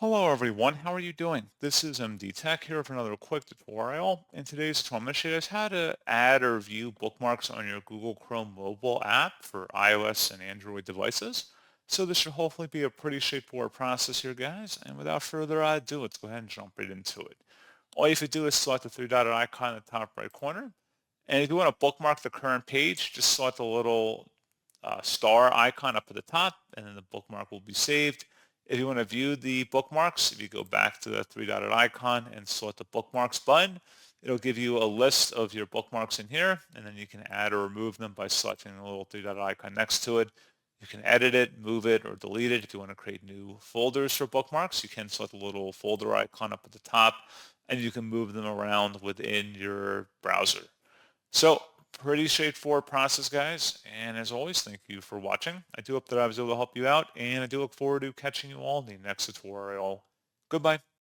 Hello everyone, how are you doing? This is MD Tech here for another quick tutorial. In today's tutorial, I'm going to show you guys how to add or view bookmarks on your Google Chrome mobile app for iOS and Android devices. So this should hopefully be a pretty straightforward process here, guys. And without further ado, let's go ahead and jump right into it. All you have to do is select the three-dotted icon in the top right corner. And if you want to bookmark the current page, just select the little star icon up at the top, and then the bookmark will be saved. If you want to view the bookmarks, if you go back to the three-dotted icon and select the bookmarks button, it'll give you a list of your bookmarks in here, and then you can add or remove them by selecting the little three-dotted icon next to it. You can edit it, move it, or delete it. If you want to create new folders for bookmarks, you can select the little folder icon up at the top, and you can move them around within your browser. So pretty straightforward process, guys. And as always, thank you for watching. I do hope that I was able to help you out, and I do look forward to catching you all in the next tutorial. Goodbye.